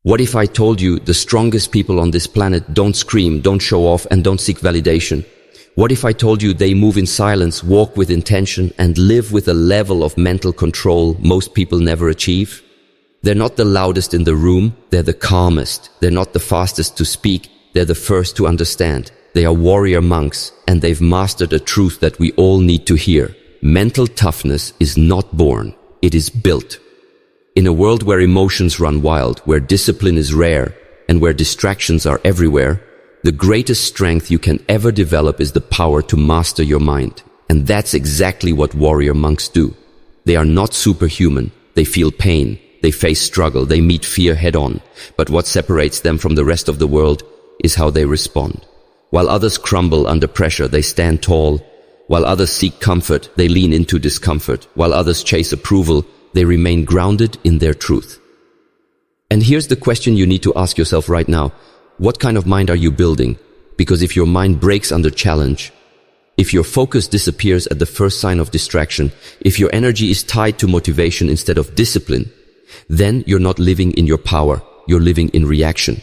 What if I told you the strongest people on this planet don't scream, don't show off, and don't seek validation? What if I told you they move in silence, walk with intention, and live with a level of mental control most people never achieve? They're not the loudest in the room, they're the calmest. They're not the fastest to speak, they're the first to understand. They are warrior monks, and they've mastered a truth that we all need to hear. Mental toughness is not born, it is built. In a world where emotions run wild, where discipline is rare, and where distractions are everywhere, the greatest strength you can ever develop is the power to master your mind. And that's exactly what warrior monks do. They are not superhuman. They feel pain. They face struggle. They meet fear head-on. But what separates them from the rest of the world is how they respond. While others crumble under pressure, they stand tall. While others seek comfort, they lean into discomfort. While others chase approval, they remain grounded in their truth. And here's the question you need to ask yourself right now. What kind of mind are you building? Because if your mind breaks under challenge, if your focus disappears at the first sign of distraction, if your energy is tied to motivation instead of discipline, then you're not living in your power, you're living in reaction.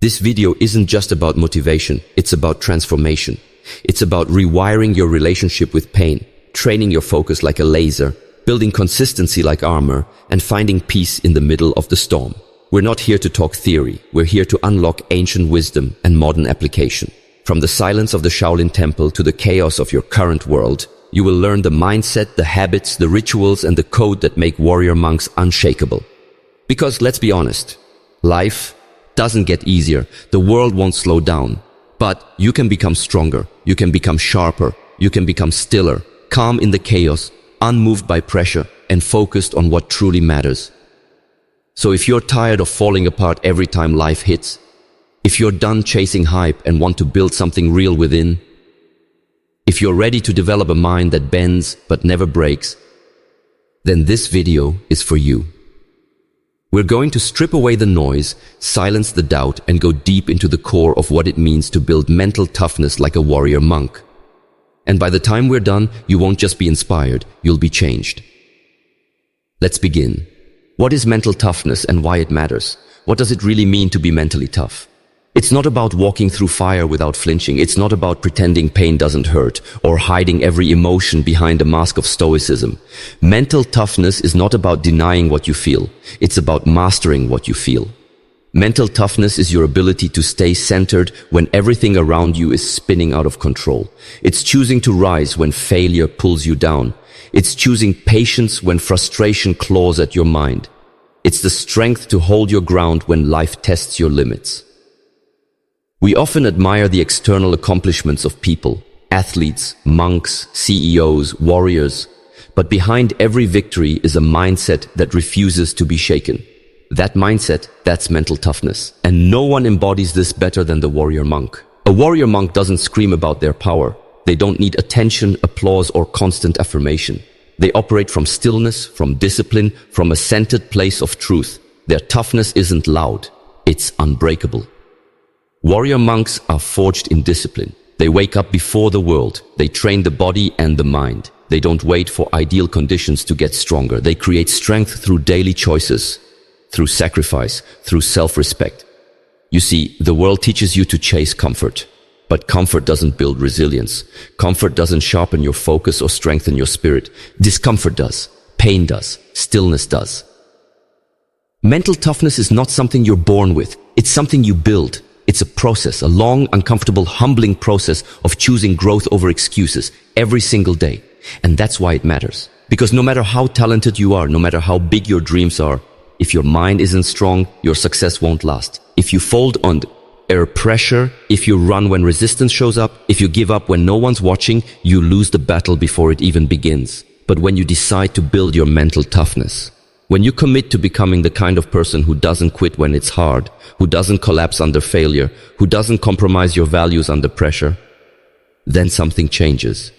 This video isn't just about motivation, it's about transformation. It's about rewiring your relationship with pain, training your focus like a laser, building consistency like armor, and finding peace in the middle of the storm. We're not here to talk theory, we're here to unlock ancient wisdom and modern application. From the silence of the Shaolin Temple to the chaos of your current world, you will learn the mindset, the habits, the rituals, and the code that make warrior monks unshakable. Because let's be honest, life doesn't get easier, the world won't slow down, but you can become stronger, you can become sharper, you can become stiller, calm in the chaos, unmoved by pressure, and focused on what truly matters. So if you're tired of falling apart every time life hits, if you're done chasing hype and want to build something real within, if you're ready to develop a mind that bends but never breaks, then this video is for you. We're going to strip away the noise, silence the doubt, and go deep into the core of what it means to build mental toughness like a warrior monk. And by the time we're done, you won't just be inspired, you'll be changed. Let's begin. What is mental toughness and why it matters? What does it really mean to be mentally tough? It's not about walking through fire without flinching. It's not about pretending pain doesn't hurt or hiding every emotion behind a mask of stoicism. Mental toughness is not about denying what you feel. It's about mastering what you feel. Mental toughness is your ability to stay centered when everything around you is spinning out of control. It's choosing to rise when failure pulls you down. It's choosing patience when frustration claws at your mind. It's the strength to hold your ground when life tests your limits. We often admire the external accomplishments of people, athletes, monks, CEOs, warriors, but behind every victory is a mindset that refuses to be shaken. That mindset, that's mental toughness. And no one embodies this better than the warrior monk. A warrior monk doesn't scream about their power. They don't need attention, applause, or constant affirmation. They operate from stillness, from discipline, from a centered place of truth. Their toughness isn't loud, it's unbreakable. Warrior monks are forged in discipline. They wake up before the world. They train the body and the mind. They don't wait for ideal conditions to get stronger. They create strength through daily choices, through sacrifice, through self-respect. You see, the world teaches you to chase comfort. But comfort doesn't build resilience. Comfort doesn't sharpen your focus or strengthen your spirit. Discomfort does. Pain does. Stillness does. Mental toughness is not something you're born with. It's something you build. It's a process, a long, uncomfortable, humbling process of choosing growth over excuses every single day. And that's why it matters. Because no matter how talented you are, no matter how big your dreams are, if your mind isn't strong, your success won't last. If you fold under pressure, if you run when resistance shows up, if you give up when no one's watching, you lose the battle before it even begins. But when you decide to build your mental toughness, when you commit to becoming the kind of person who doesn't quit when it's hard, who doesn't collapse under failure, who doesn't compromise your values under pressure, then something changes.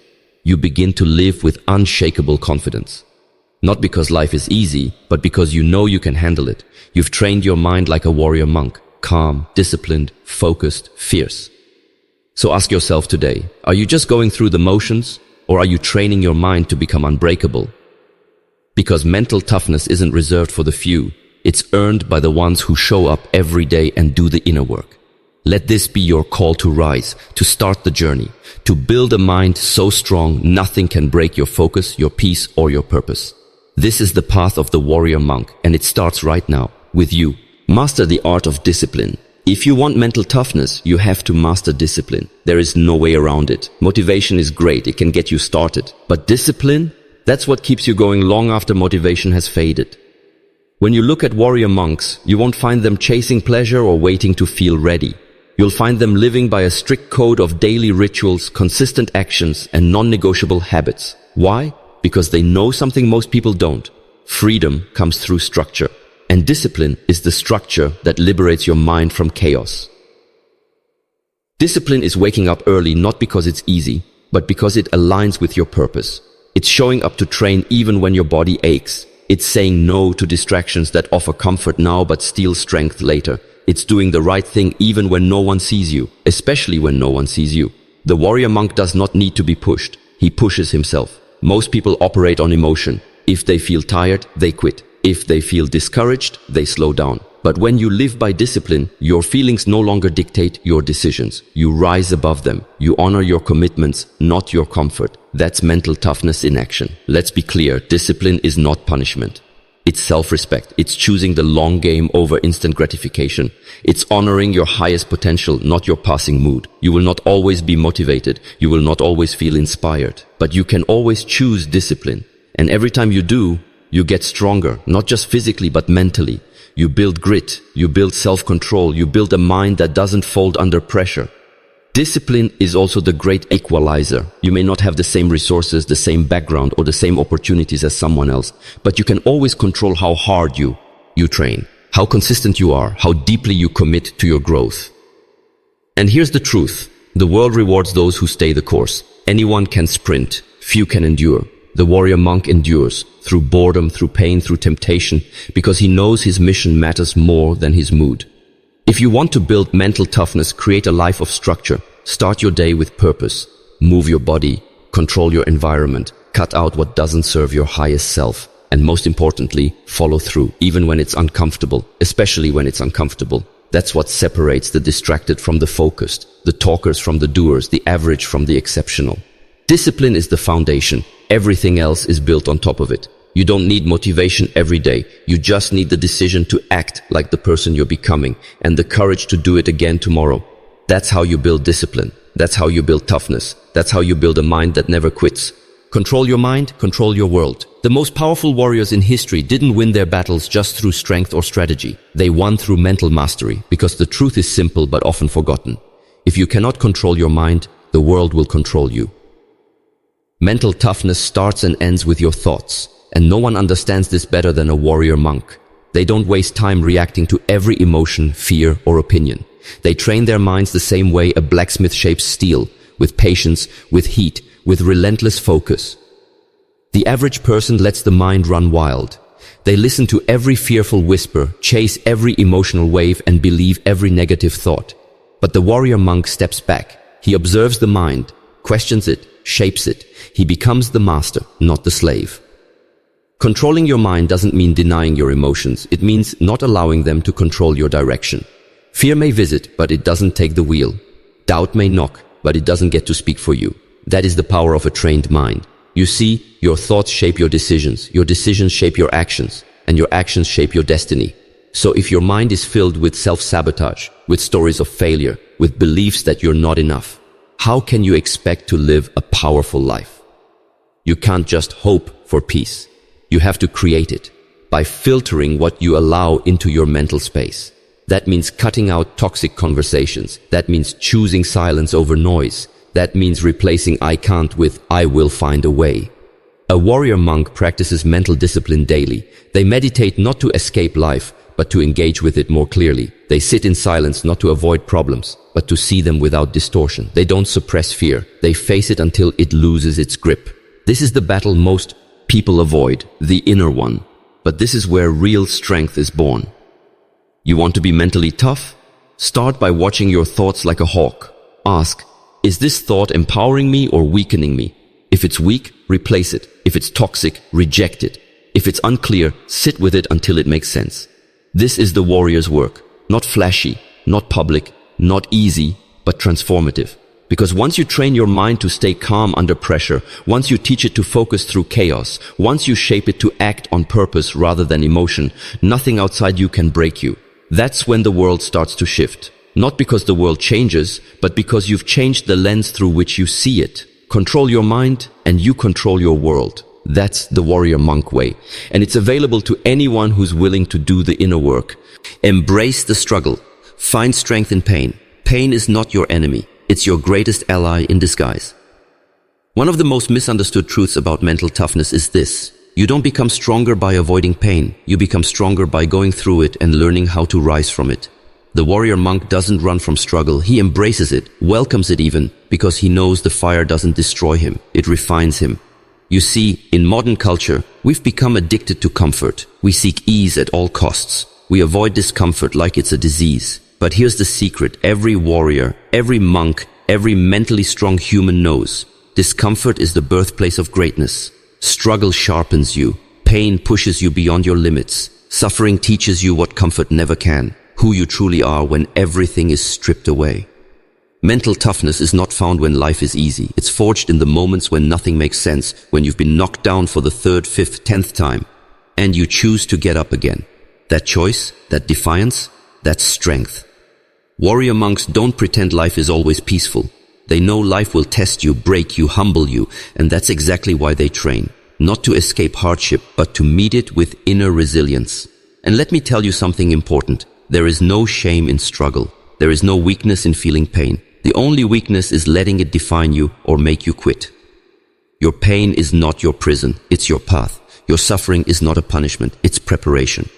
You begin to live with unshakable confidence. Not because life is easy, but because you know you can handle it. You've trained your mind like a warrior monk, calm, disciplined, focused, fierce. So ask yourself today, are you just going through the motions, or are you training your mind to become unbreakable? Because mental toughness isn't reserved for the few, It's earned by the ones who show up every day and do the inner work. Let this be your call to rise, to start the journey, to build a mind so strong nothing can break your focus, your peace, or your purpose. This is the path of the warrior monk, and it starts right now, with you. Master the art of discipline. If you want mental toughness, you have to master discipline. There is no way around it. Motivation is great, it can get you started. But discipline? That's what keeps you going long after motivation has faded. When you look at warrior monks, you won't find them chasing pleasure or waiting to feel ready. You'll find them living by a strict code of daily rituals, consistent actions, and non-negotiable habits. Why? Because they know something most people don't. Freedom comes through structure. And discipline is the structure that liberates your mind from chaos. Discipline is waking up early not because it's easy, but because it aligns with your purpose. It's showing up to train even when your body aches. It's saying no to distractions that offer comfort now but steal strength later. It's doing the right thing even when no one sees you, especially when no one sees you. The warrior monk does not need to be pushed. He pushes himself. Most people operate on emotion. If they feel tired, they quit. If they feel discouraged, they slow down. But when you live by discipline, your feelings no longer dictate your decisions. You rise above them. You honor your commitments, not your comfort. That's mental toughness in action. Let's be clear, discipline is not punishment. It's self-respect. It's choosing the long game over instant gratification. It's honoring your highest potential, not your passing mood. You will not always be motivated. You will not always feel inspired. But you can always choose discipline. And every time you do, you get stronger, not just physically, but mentally. You build grit, you build self-control, you build a mind that doesn't fold under pressure. Discipline is also the great equalizer. You may not have the same resources, the same background, or the same opportunities as someone else, but you can always control how hard you train, how consistent you are, how deeply you commit to your growth. And here's the truth. The world rewards those who stay the course. Anyone can sprint, few can endure. The warrior monk endures, through boredom, through pain, through temptation, because he knows his mission matters more than his mood. If you want to build mental toughness, create a life of structure, start your day with purpose, move your body, control your environment, cut out what doesn't serve your highest self, and most importantly, follow through, even when it's uncomfortable, especially when it's uncomfortable. That's what separates the distracted from the focused, the talkers from the doers, the average from the exceptional. Discipline is the foundation. Everything else is built on top of it. You don't need motivation every day. You just need the decision to act like the person you're becoming and the courage to do it again tomorrow. That's how you build discipline. That's how you build toughness. That's how you build a mind that never quits. Control your mind, control your world. The most powerful warriors in history didn't win their battles just through strength or strategy. They won through mental mastery, because the truth is simple but often forgotten. If you cannot control your mind, the world will control you. Mental toughness starts and ends with your thoughts, and no one understands this better than a warrior monk. They don't waste time reacting to every emotion, fear, or opinion. They train their minds the same way a blacksmith shapes steel, with patience, with heat, with relentless focus. The average person lets the mind run wild. They listen to every fearful whisper, chase every emotional wave, and believe every negative thought. But the warrior monk steps back. He observes the mind, questions it, shapes it. He becomes the master, not the slave. Controlling your mind doesn't mean denying your emotions. It means not allowing them to control your direction. Fear may visit, but it doesn't take the wheel. Doubt may knock, but it doesn't get to speak for you. That is the power of a trained mind. You see, your thoughts shape your decisions shape your actions, and your actions shape your destiny. So if your mind is filled with self-sabotage, with stories of failure, with beliefs that you're not enough, how can you expect to live a powerful life? You can't just hope for peace. You have to create it by filtering what you allow into your mental space. That means cutting out toxic conversations. That means choosing silence over noise. That means replacing I can't with I will find a way. A warrior monk practices mental discipline daily. They meditate not to escape life, but to engage with it more clearly. They sit in silence not to avoid problems, but to see them without distortion. They don't suppress fear. They face it until it loses its grip. This is the battle most people avoid, the inner one. But this is where real strength is born. You want to be mentally tough? Start by watching your thoughts like a hawk. Ask, is this thought empowering me or weakening me? If it's weak, replace it. If it's toxic, reject it. If it's unclear, sit with it until it makes sense. This is the warrior's work. Not flashy, not public, not easy, but transformative. Because once you train your mind to stay calm under pressure, once you teach it to focus through chaos, once you shape it to act on purpose rather than emotion, nothing outside you can break you. That's when the world starts to shift. Not because the world changes, but because you've changed the lens through which you see it. Control your mind, and you control your world. That's the warrior monk way. And it's available to anyone who's willing to do the inner work. Embrace the struggle. Find strength in pain. Pain is not your enemy. It's your greatest ally in disguise. One of the most misunderstood truths about mental toughness is this. You don't become stronger by avoiding pain. You become stronger by going through it and learning how to rise from it. The warrior monk doesn't run from struggle. He embraces it, welcomes it even, because he knows the fire doesn't destroy him. It refines him. You see, in modern culture, we've become addicted to comfort. We seek ease at all costs. We avoid discomfort like it's a disease. But here's the secret. Every warrior, every monk, every mentally strong human knows. Discomfort is the birthplace of greatness. Struggle sharpens you. Pain pushes you beyond your limits. Suffering teaches you what comfort never can. Who you truly are when everything is stripped away. Mental toughness is not found when life is easy. It's forged in the moments when nothing makes sense, when you've been knocked down for the 3rd, 5th, 10th time, and you choose to get up again. That choice, that defiance, that's strength. Warrior monks don't pretend life is always peaceful. They know life will test you, break you, humble you, and that's exactly why they train. Not to escape hardship, but to meet it with inner resilience. And let me tell you something important. There is no shame in struggle. There is no weakness in feeling pain. The only weakness is letting it define you or make you quit. Your pain is not your prison, it's your path. Your suffering is not a punishment, it's preparation.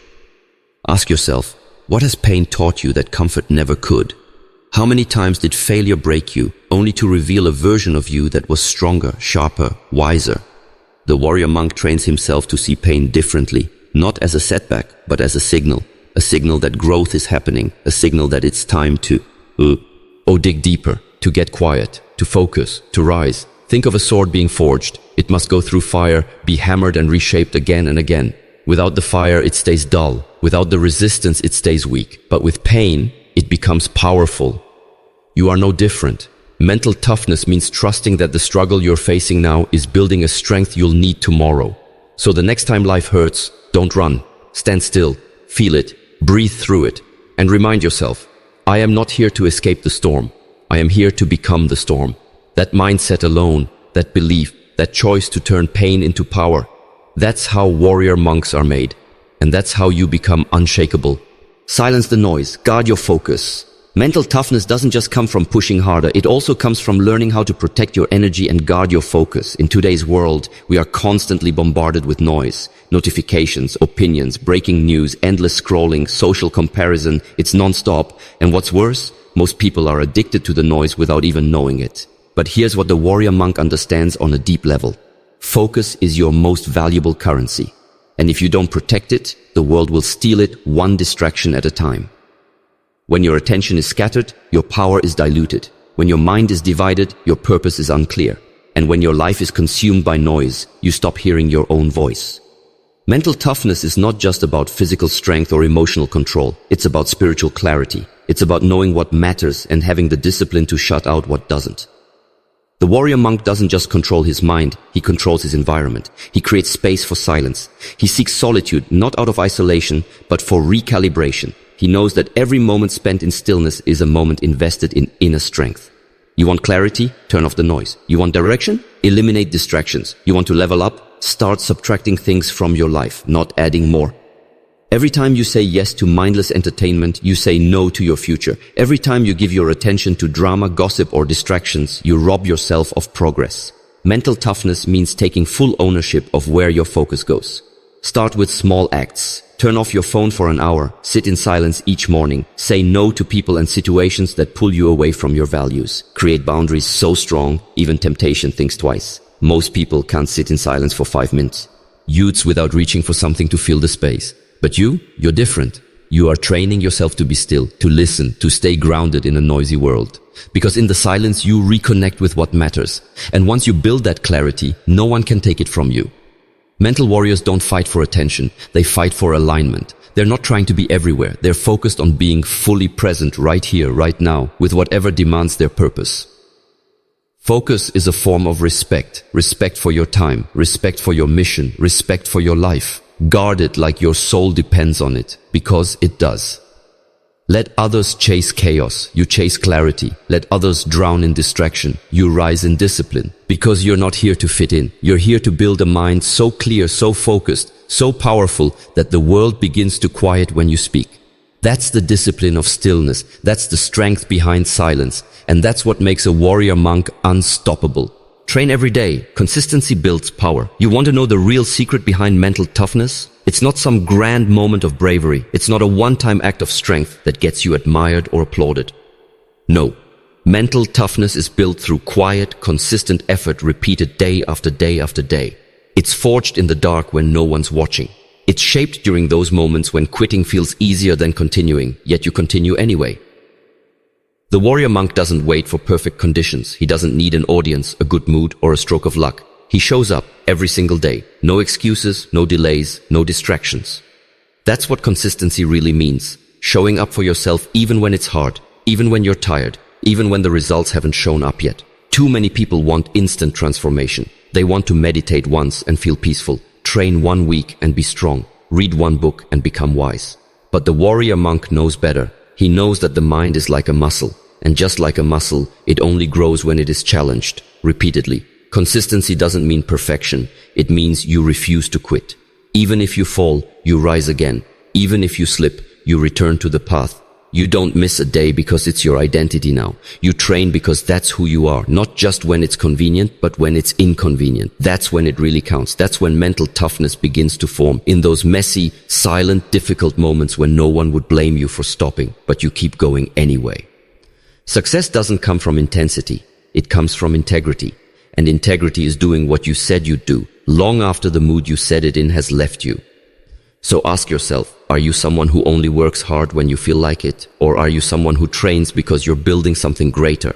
Ask yourself, what has pain taught you that comfort never could? How many times did failure break you, only to reveal a version of you that was stronger, sharper, wiser? The warrior monk trains himself to see pain differently, not as a setback, but as a signal that growth is happening, a signal that it's time to dig deeper, to get quiet, to focus, to rise. Think of a sword being forged. It must go through fire, be hammered and reshaped again and again. Without the fire, it stays dull. Without the resistance, it stays weak. But with pain, it becomes powerful. You are no different. Mental toughness means trusting that the struggle you're facing now is building a strength you'll need tomorrow. So the next time life hurts, don't run. Stand still, feel it, breathe through it, and remind yourself, I am not here to escape the storm. I am here to become the storm. That mindset alone, that belief, that choice to turn pain into power, that's how warrior monks are made. And that's how you become unshakable. Silence the noise, guard your focus. Mental toughness doesn't just come from pushing harder, it also comes from learning how to protect your energy and guard your focus. In today's world, we are constantly bombarded with noise, notifications, opinions, breaking news, endless scrolling, social comparison. It's non-stop. And what's worse, most people are addicted to the noise without even knowing it. But here's what the warrior monk understands on a deep level. Focus is your most valuable currency. And if you don't protect it, the world will steal it one distraction at a time. When your attention is scattered, your power is diluted. When your mind is divided, your purpose is unclear. And when your life is consumed by noise, you stop hearing your own voice. Mental toughness is not just about physical strength or emotional control. It's about spiritual clarity. It's about knowing what matters and having the discipline to shut out what doesn't. The warrior monk doesn't just control his mind, he controls his environment. He creates space for silence. He seeks solitude, not out of isolation, but for recalibration. He knows that every moment spent in stillness is a moment invested in inner strength. You want clarity? Turn off the noise. You want direction? Eliminate distractions. You want to level up? Start subtracting things from your life, not adding more. Every time you say yes to mindless entertainment, you say no to your future. Every time you give your attention to drama, gossip, or distractions, you rob yourself of progress. Mental toughness means taking full ownership of where your focus goes. Start with small acts. Turn off your phone for an hour. Sit in silence each morning. Say no to people and situations that pull you away from your values. Create boundaries so strong, even temptation thinks twice. Most people can't sit in silence for 5 minutes. Youths without reaching for something to fill the space. But you're different. You are training yourself to be still, to listen, to stay grounded in a noisy world. Because in the silence, you reconnect with what matters. And once you build that clarity, no one can take it from you. Mental warriors don't fight for attention, they fight for alignment. They're not trying to be everywhere. They're focused on being fully present right here, right now, with whatever demands their purpose. Focus is a form of respect. Respect for your time, respect for your mission, respect for your life. Guard it like your soul depends on it, because it does. Let others chase chaos, you chase clarity. Let others drown in distraction, you rise in discipline. Because you're not here to fit in. You're here to build a mind so clear, so focused, so powerful that the world begins to quiet when you speak. That's the discipline of stillness. That's the strength behind silence. And that's what makes a warrior monk unstoppable. Train every day. Consistency builds power. You want to know the real secret behind mental toughness? It's not some grand moment of bravery. It's not a one-time act of strength that gets you admired or applauded. No. Mental toughness is built through quiet, consistent effort repeated day after day after day. It's forged in the dark when no one's watching. It's shaped during those moments when quitting feels easier than continuing, yet you continue anyway. The warrior monk doesn't wait for perfect conditions. He doesn't need an audience, a good mood, or a stroke of luck. He shows up every single day. No excuses, no delays, no distractions. That's what consistency really means. Showing up for yourself even when it's hard, even when you're tired, even when the results haven't shown up yet. Too many people want instant transformation. They want to meditate once and feel peaceful, train 1 week and be strong, read 1 book and become wise. But the warrior monk knows better. He knows that the mind is like a muscle. And just like a muscle, it only grows when it is challenged, repeatedly. Consistency doesn't mean perfection. It means you refuse to quit. Even if you fall, you rise again. Even if you slip, you return to the path. You don't miss a day because it's your identity now. You train because that's who you are, not just when it's convenient, but when it's inconvenient. That's when it really counts. That's when mental toughness begins to form, in those messy, silent, difficult moments when no one would blame you for stopping, but you keep going anyway. Success doesn't come from intensity. It comes from integrity. And integrity is doing what you said you'd do, long after the mood you said it in has left you. So ask yourself, are you someone who only works hard when you feel like it? Or are you someone who trains because you're building something greater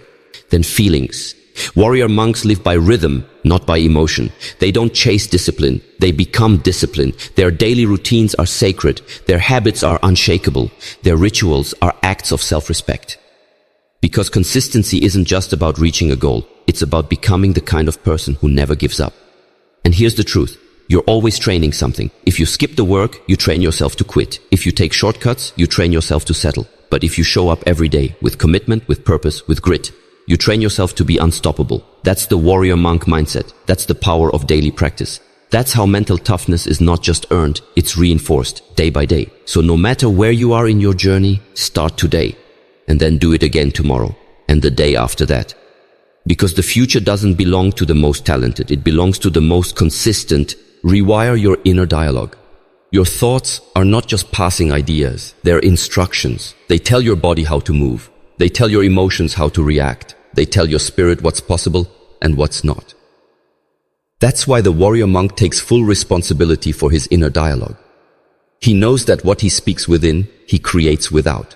than feelings? Warrior monks live by rhythm, not by emotion. They don't chase discipline. They become discipline. Their daily routines are sacred. Their habits are unshakable. Their rituals are acts of self-respect. Because consistency isn't just about reaching a goal. It's about becoming the kind of person who never gives up. And here's the truth. You're always training something. If you skip the work, you train yourself to quit. If you take shortcuts, you train yourself to settle. But if you show up every day with commitment, with purpose, with grit, you train yourself to be unstoppable. That's the warrior monk mindset. That's the power of daily practice. That's how mental toughness is not just earned, it's reinforced day by day. So no matter where you are in your journey, start today. And then do it again tomorrow, and the day after that. Because the future doesn't belong to the most talented, it belongs to the most consistent. Rewire your inner dialogue. Your thoughts are not just passing ideas, they're instructions. They tell your body how to move. They tell your emotions how to react. They tell your spirit what's possible and what's not. That's why the warrior monk takes full responsibility for his inner dialogue. He knows that what he speaks within, he creates without.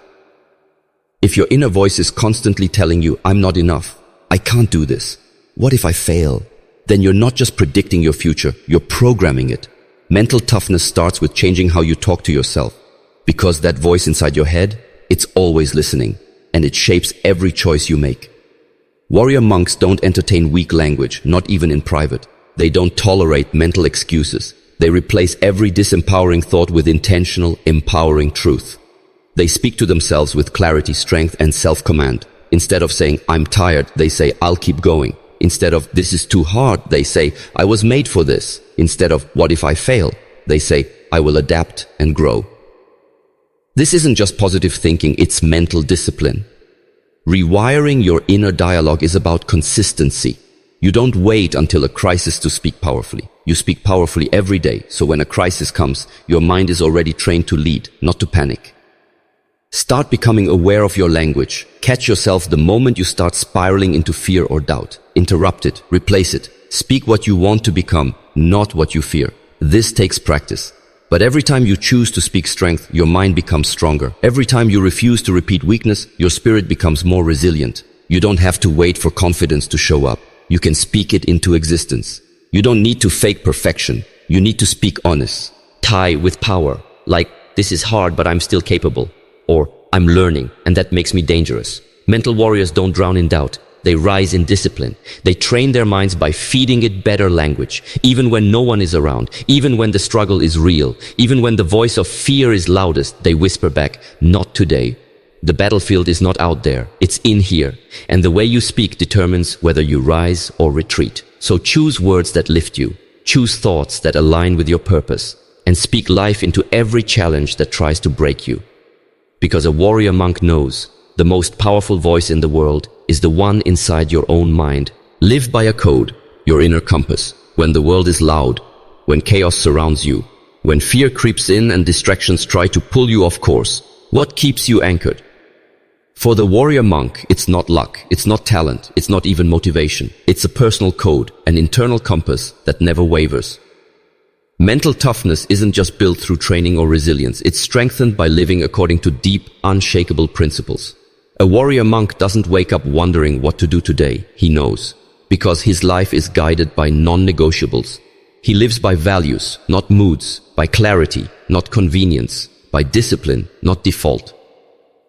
If your inner voice is constantly telling you, I'm not enough, I can't do this, what if I fail? Then you're not just predicting your future, you're programming it. Mental toughness starts with changing how you talk to yourself. Because that voice inside your head, it's always listening, and it shapes every choice you make. Warrior monks don't entertain weak language, not even in private. They don't tolerate mental excuses. They replace every disempowering thought with intentional, empowering truth. They speak to themselves with clarity, strength, and self-command. Instead of saying, I'm tired, they say, I'll keep going. Instead of, this is too hard, they say, I was made for this. Instead of, what if I fail? They say, I will adapt and grow. This isn't just positive thinking, it's mental discipline. Rewiring your inner dialogue is about consistency. You don't wait until a crisis to speak powerfully. You speak powerfully every day, so when a crisis comes, your mind is already trained to lead, not to panic. Start becoming aware of your language. Catch yourself the moment you start spiraling into fear or doubt. Interrupt it, replace it. Speak what you want to become, not what you fear. This takes practice. But every time you choose to speak strength, your mind becomes stronger. Every time you refuse to repeat weakness, your spirit becomes more resilient. You don't have to wait for confidence to show up. You can speak it into existence. You don't need to fake perfection. You need to speak honest. Tie with power. Like, this is hard but I'm still capable. Or, I'm learning and that makes me dangerous. Mental warriors don't drown in doubt. They rise in discipline. They train their minds by feeding it better language, even when no one is around, even when the struggle is real, even when the voice of fear is loudest, they whisper back, not today. The battlefield is not out there, it's in here, and the way you speak determines whether you rise or retreat. So choose words that lift you, choose thoughts that align with your purpose, and speak life into every challenge that tries to break you. Because a warrior monk knows, the most powerful voice in the world is the one inside your own mind. Live by a code, your inner compass. When the world is loud, when chaos surrounds you, when fear creeps in and distractions try to pull you off course, what keeps you anchored? For the warrior monk, it's not luck, it's not talent, it's not even motivation. It's a personal code, an internal compass that never wavers. Mental toughness isn't just built through training or resilience, it's strengthened by living according to deep, unshakable principles. A warrior monk doesn't wake up wondering what to do today, he knows, because his life is guided by non-negotiables. He lives by values, not moods, by clarity, not convenience, by discipline, not default.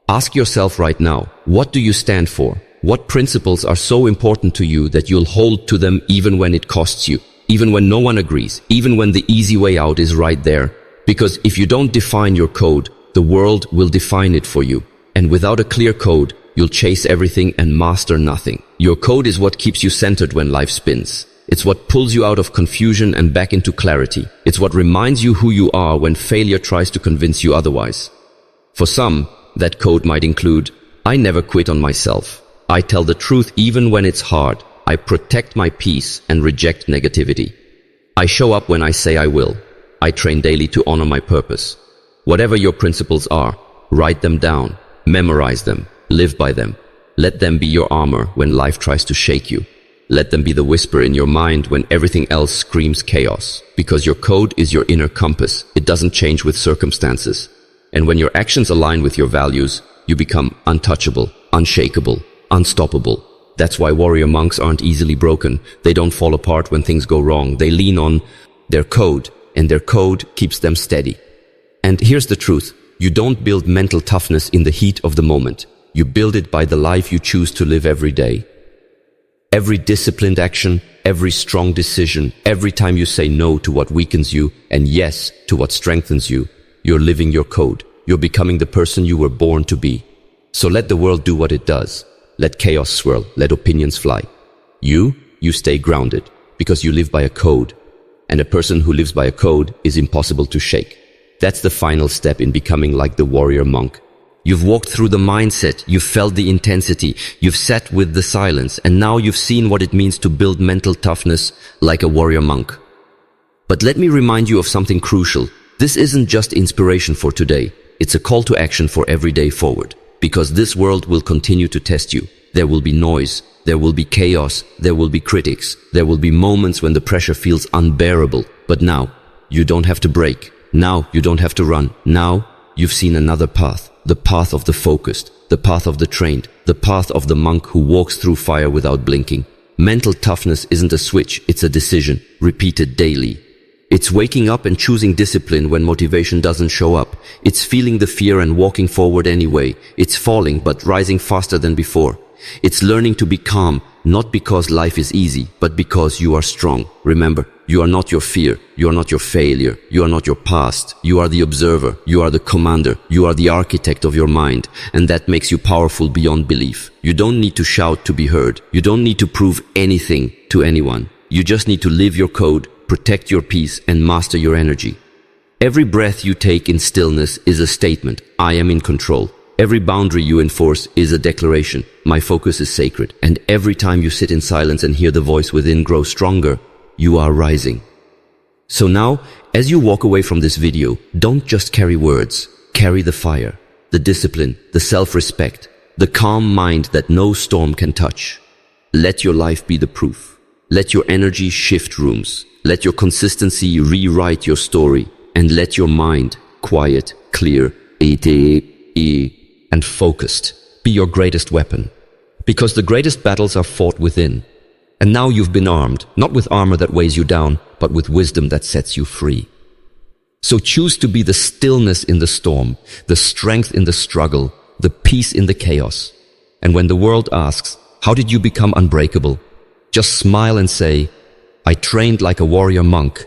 Ask yourself right now, what do you stand for? What principles are so important to you that you'll hold to them even when it costs you? Even when no one agrees, even when the easy way out is right there. Because if you don't define your code, the world will define it for you. And without a clear code, you'll chase everything and master nothing. Your code is what keeps you centered when life spins. It's what pulls you out of confusion and back into clarity. It's what reminds you who you are when failure tries to convince you otherwise. For some, that code might include, I never quit on myself. I tell the truth even when it's hard. I protect my peace and reject negativity. I show up when I say I will. I train daily to honor my purpose. Whatever your principles are, write them down, memorize them, live by them. Let them be your armor when life tries to shake you. Let them be the whisper in your mind when everything else screams chaos. Because your code is your inner compass. It doesn't change with circumstances. And when your actions align with your values, you become untouchable, unshakable, unstoppable. That's why warrior monks aren't easily broken. They don't fall apart when things go wrong. They lean on their code, and their code keeps them steady. And here's the truth. You don't build mental toughness in the heat of the moment. You build it by the life you choose to live every day. Every disciplined action, every strong decision, every time you say no to what weakens you and yes to what strengthens you, you're living your code. You're becoming the person you were born to be. So let the world do what it does. Let chaos swirl, let opinions fly. You stay grounded because you live by a code. And a person who lives by a code is impossible to shake. That's the final step in becoming like the warrior monk. You've walked through the mindset, you've felt the intensity, you've sat with the silence, and now you've seen what it means to build mental toughness like a warrior monk. But let me remind you of something crucial. This isn't just inspiration for today. It's a call to action for every day forward. Because this world will continue to test you. There will be noise, there will be chaos, there will be critics, there will be moments when the pressure feels unbearable. But now, you don't have to break. Now, you don't have to run. Now, you've seen another path. The path of the focused, the path of the trained, the path of the monk who walks through fire without blinking. Mental toughness isn't a switch, it's a decision, repeated daily. It's waking up and choosing discipline when motivation doesn't show up. It's feeling the fear and walking forward anyway. It's falling but rising faster than before. It's learning to be calm, not because life is easy, but because you are strong. Remember, you are not your fear. You are not your failure. You are not your past. You are the observer. You are the commander. You are the architect of your mind. And that makes you powerful beyond belief. You don't need to shout to be heard. You don't need to prove anything to anyone. You just need to live your code, protect your peace, and master your energy. Every breath you take in stillness is a statement. I am in control. Every boundary you enforce is a declaration. My focus is sacred. And every time you sit in silence and hear the voice within grow stronger, you are rising. So now, as you walk away from this video, don't just carry words. Carry the fire, the discipline, the self-respect, the calm mind that no storm can touch. Let your life be the proof. Let your energy shift rooms. Let your consistency rewrite your story. And let your mind, quiet, clear, and focused, be your greatest weapon. Because the greatest battles are fought within. And now you've been armed, not with armor that weighs you down, but with wisdom that sets you free. So choose to be the stillness in the storm, the strength in the struggle, the peace in the chaos. And when the world asks, how did you become unbreakable? Just smile and say, I trained like a warrior monk,